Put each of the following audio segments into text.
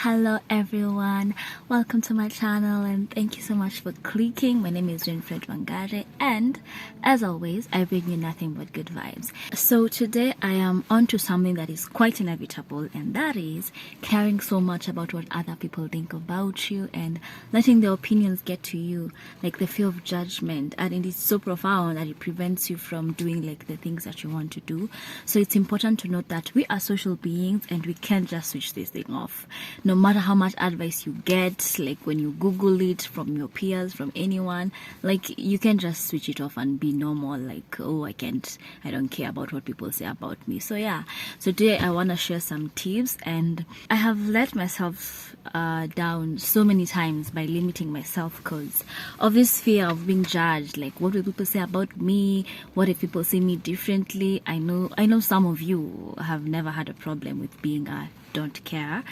Hello everyone, welcome to my channel and thank you so much for clicking. My name is Winfred Wangare and as always I bring you nothing but good vibes. So today I am on to something that is quite inevitable, and that is caring so much about what other people think about you and letting their opinions get to you, like the fear of judgment, and it is so profound that it prevents you from doing like the things that you want to do. So it's important to note that we are social beings and we can't just switch this thing off. No matter how much advice you get, like when you Google it from your peers, from anyone, like you can just switch it off and be normal, like, oh, I don't care about what people say about me. So yeah, so today I want to share some tips, and I have let myself down so many times by limiting myself because of this fear of being judged. Like, what will people say about me? What if people see me differently? I know some of you have never had a problem with being a don't care,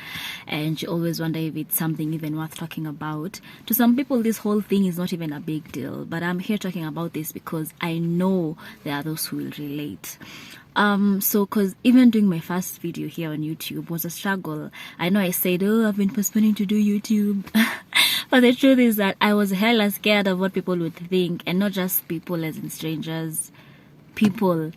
and you always wonder if it's something even worth talking about. To some people this whole thing is not even a big deal, but I'm here talking about this because I know there are those who will relate. So because even doing my first video here on YouTube was a struggle. I know I said, oh, I've been postponing to do YouTube but the truth is that I was hella scared of what people would think, and not just people as in strangers, people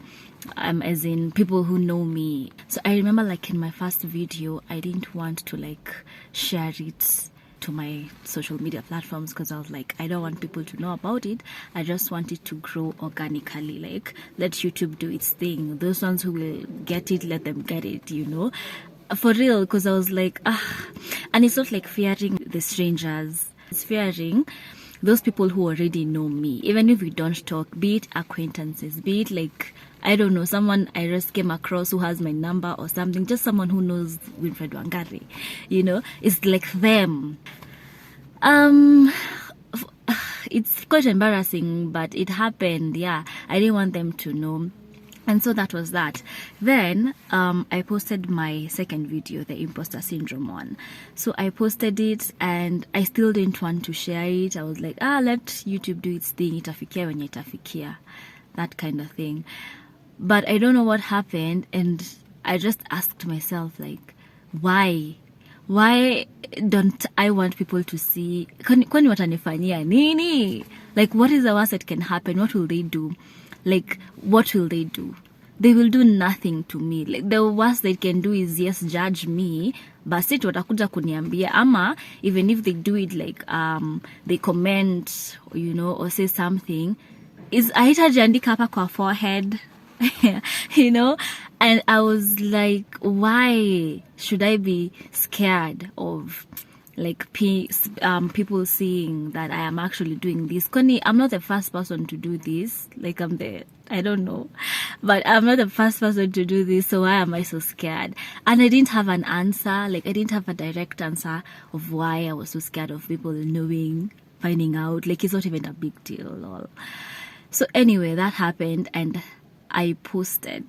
as in people who know me. So I remember, like, in my first video I didn't want to like share it to my social media platforms because I was like, I don't want people to know about it. I just want it to grow organically, like let YouTube do its thing. Those ones who will get it, let them get it, you know, for real. Because I was like, and it's not like fearing the strangers, it's fearing those people who already know me, even if we don't talk, be it acquaintances, be it like, I don't know, someone I just came across who has my number or something, just someone who knows Winfred Wangare, you know, it's like them. It's quite embarrassing, but it happened. Yeah, I didn't want them to know. And so that was that. Then I posted my second video, the imposter syndrome one. So I posted it and I still didn't want to share it. I was like, let YouTube do its thing, itafikia when itafikia, that kind of thing. But I don't know what happened, and I just asked myself, like, why don't I want people to see? Kwani watanifanyia nini? Like, what is the worst that can happen? What will they do? Like, what will they do? They will do nothing to me. Like, the worst they can do is, yes, judge me, but sit watakuja kuniambia. Ama even if they do it, like they comment, you know, or say something, is haitajiandika hapa kwa forehead you know. And I was like, why should I be scared of like people seeing that I am actually doing this? Connie, I'm not the first person to do this. Like, I don't know, but I'm not the first person to do this, so why am I so scared? And I didn't have an answer. Like, I didn't have a direct answer of why I was so scared of people knowing, finding out. Like, it's not even a big deal at all. So anyway, that happened, and I posted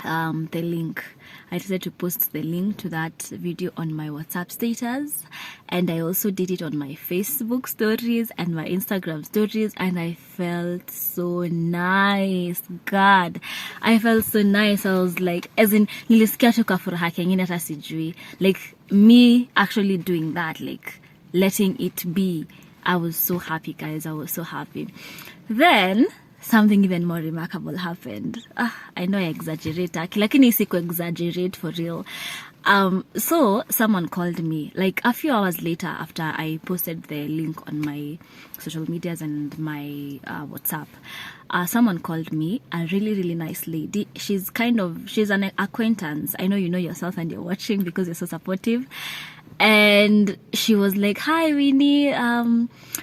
the link. I decided to post the link to that video on my WhatsApp status, and I also did it on my Facebook stories and my Instagram stories, and I felt so nice. God, I felt so nice. I was like, as in, nilisikia tu kafuraha kengine hata sijui. Like, me actually doing that, like letting it be. I was so happy, guys. I was so happy. Then something even more remarkable happened. I know I exaggerate, lakini siku exaggerate for real. So someone called me like a few hours later after I posted the link on my social medias and my WhatsApp. Someone called me, a really, really nice lady. She's an acquaintance. I know you know yourself and you're watching because you're so supportive. And she was like, hi Winnie,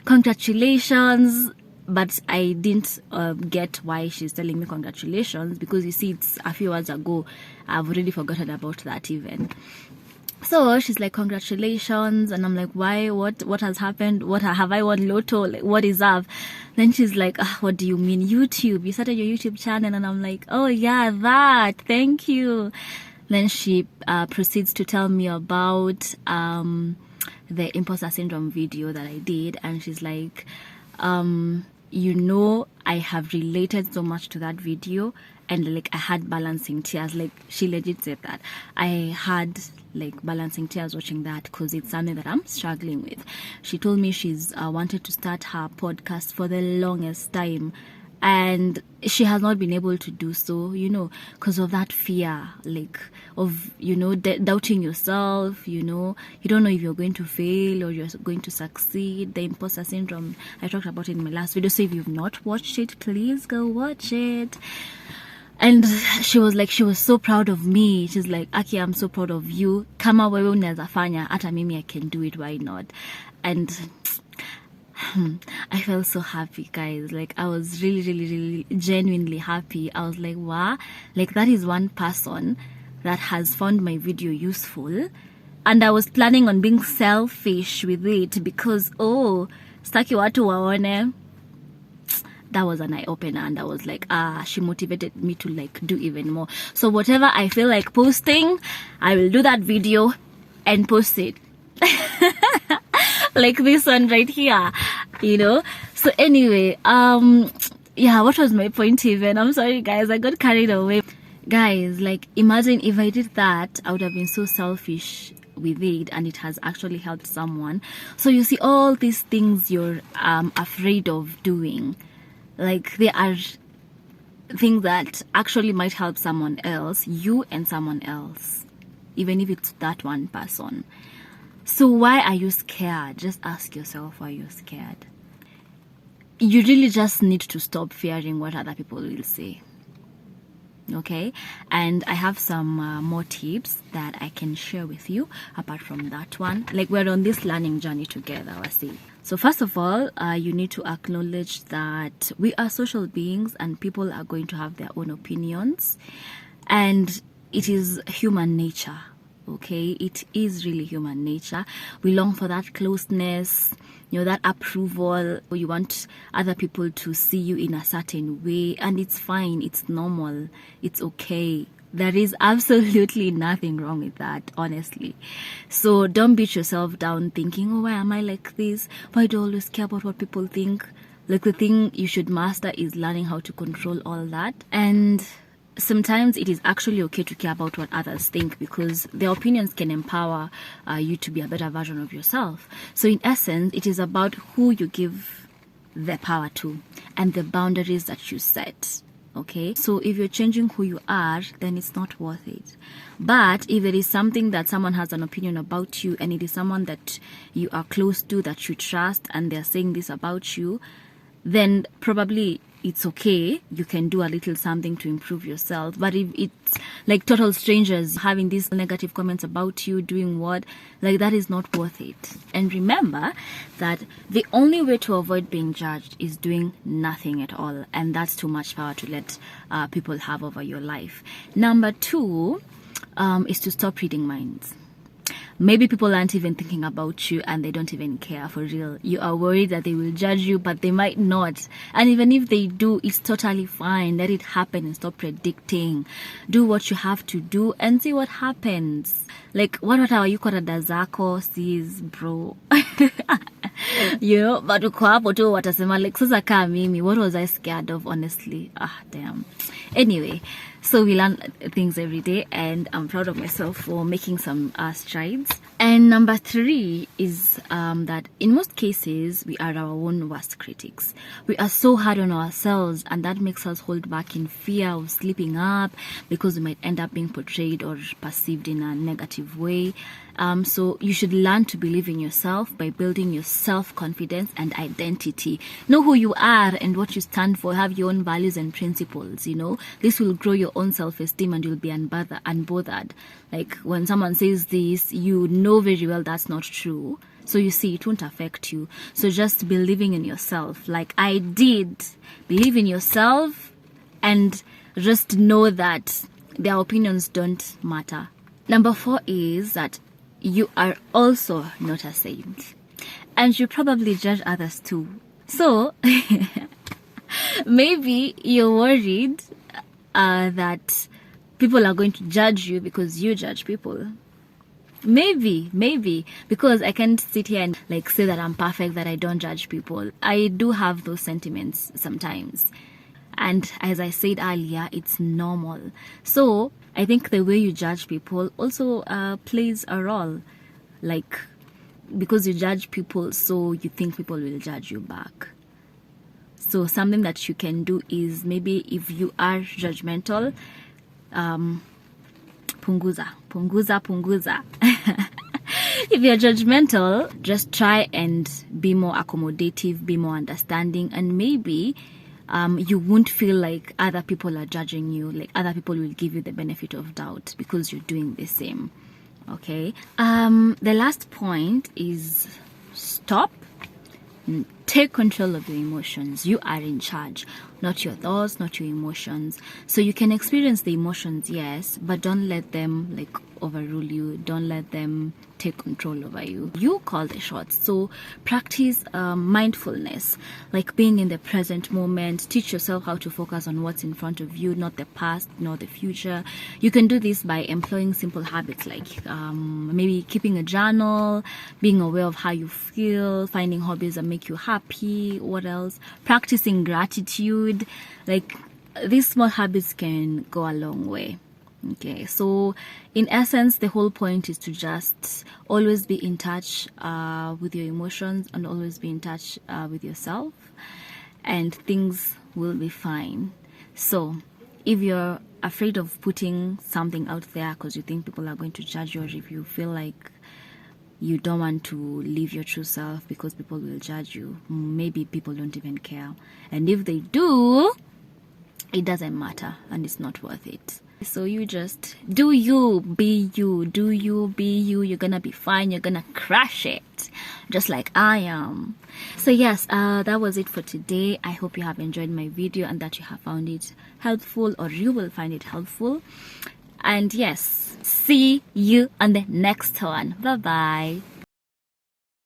congratulations. But I didn't get why she's telling me congratulations, because you see, it's a few hours ago. I've already forgotten about that even. So she's like, congratulations. And I'm like, why? What has happened? What have I won lotto? Like, what is up? Then she's like, what do you mean YouTube? You started your YouTube channel? And I'm like, oh yeah, that. Thank you. Then she proceeds to tell me about the imposter syndrome video that I did. And she's like, you know, I have related so much to that video, and like I had balancing tears. Like, she legit said that I had like balancing tears watching that, because it's something that I'm struggling with. She told me she's wanted to start her podcast for the longest time, and she has not been able to do so, you know, because of that fear, like of, you know, doubting yourself, you know, you don't know if you're going to fail or you're going to succeed. The imposter syndrome, I talked about it in my last video, so if you've not watched it, please go watch it. And she was like, she was so proud of me. She's like, Aki, I'm so proud of you. Kama wewe unaweza fanya, hata mimi I can do it, why not? And I felt so happy, guys. Like, I was really, really, really genuinely happy. I was like, wow, like that is one person that has found my video useful. And I was planning on being selfish with it because, oh, staki watu waone. That was an eye-opener, and I was like, she motivated me to like do even more. So whatever I feel like posting, I will do that video and post it. Like this one right here, you know. So anyway, yeah, what was my point even? I'm sorry, guys, I got carried away. Guys, like, imagine if I did that, I would have been so selfish with it, and it has actually helped someone. So you see, all these things you're afraid of doing, like, they are things that actually might help someone else, you and someone else, even if it's that one person. So why are you scared? Just ask yourself why you're scared. You really just need to stop fearing what other people will say. Okay? And I have some more tips that I can share with you apart from that one. Like, we're on this learning journey together, I see. So first of all, you need to acknowledge that we are social beings and people are going to have their own opinions. And it is human nature. Okay, it is really human nature. We long for that closeness, you know, that approval. You want other people to see you in a certain way, and it's fine, it's normal, it's okay. There is absolutely nothing wrong with that, honestly. So don't beat yourself down thinking, oh, why am I like this? Why do I always care about what people think? Like, the thing you should master is learning how to control all that. And sometimes it is actually okay to care about what others think, because their opinions can empower you to be a better version of yourself. So in essence, it is about who you give the power to and the boundaries that you set. Okay, so if you're changing who you are, then it's not worth it. But if there is something that someone has an opinion about you, and it is someone that you are close to, that you trust, and they're saying this about you, then probably it's okay. You can do a little something to improve yourself. But if it's like total strangers having these negative comments about you, doing what, like, that is not worth it. And remember that the only way to avoid being judged is doing nothing at all. And that's too much power to let people have over your life. Number 2 is to stop reading minds. Maybe people aren't even thinking about you and they don't even care, for real. You are worried that they will judge you, but they might not. And even if they do, it's totally fine. Let it happen and stop predicting. Do what you have to do and see what happens. Like, what are you called a dazako sees, bro? You know, but uko hapo tu watasema, like, sasa kaa mimi, what was I scared of, honestly? Damn. Anyway, so we learn things every day, and I'm proud of myself for making some strides. And number 3 is that in most cases, we are our own worst critics. We are so hard on ourselves, and that makes us hold back in fear of slipping up, because we might end up being portrayed or perceived in a negative way. So you should learn to believe in yourself by building your self-confidence and identity. Know who you are and what you stand for. Have your own values and principles, you know. This will grow your own self-esteem and you'll be unbothered. Like, when someone says this, you know very well that's not true. So you see, it won't affect you. So just believing in yourself, like I did. Believe in yourself and just know that their opinions don't matter. Number 4 is that you are also not a saint, and you probably judge others too. So maybe you're worried that people are going to judge you because you judge people. Maybe because I can't sit here and like say that I'm perfect, that I don't judge people. I do have those sentiments sometimes. And as I said earlier, it's normal. So I think the way you judge people also plays a role. Like, because you judge people, so you think people will judge you back. So something that you can do is, maybe if you are judgmental, punguza. If you're judgmental, just try and be more accommodative, be more understanding, and maybe you won't feel like other people are judging you. Like, other people will give you the benefit of doubt because you're doing the same. Okay. The last point is stop. Take control of your emotions. You are in charge, not your thoughts, not your emotions. So you can experience the emotions, yes, but don't let them like overrule you. Don't let them take control over you. You call the shots. So practice mindfulness, like being in the present moment. Teach yourself how to focus on what's in front of you, not the past, not the future. You can do this by employing simple habits, like maybe keeping a journal, being aware of how you feel, finding hobbies that make you happy. What else? Practicing gratitude. Like, these small habits can go a long way. Okay, so in essence, the whole point is to just always be in touch with your emotions, and always be in touch with yourself, and things will be fine. So if you're afraid of putting something out there because you think people are going to judge you, or if you feel like you don't want to live your true self because people will judge you, maybe people don't even care. And if they do, it doesn't matter, and it's not worth it. So you just do you, be you, do you, be you. You're gonna be fine. You're gonna crush it, just like I am. So yes, that was it for today. I hope you have enjoyed my video and that you have found it helpful, or you will find it helpful. And yes, see you on the next one. Bye bye.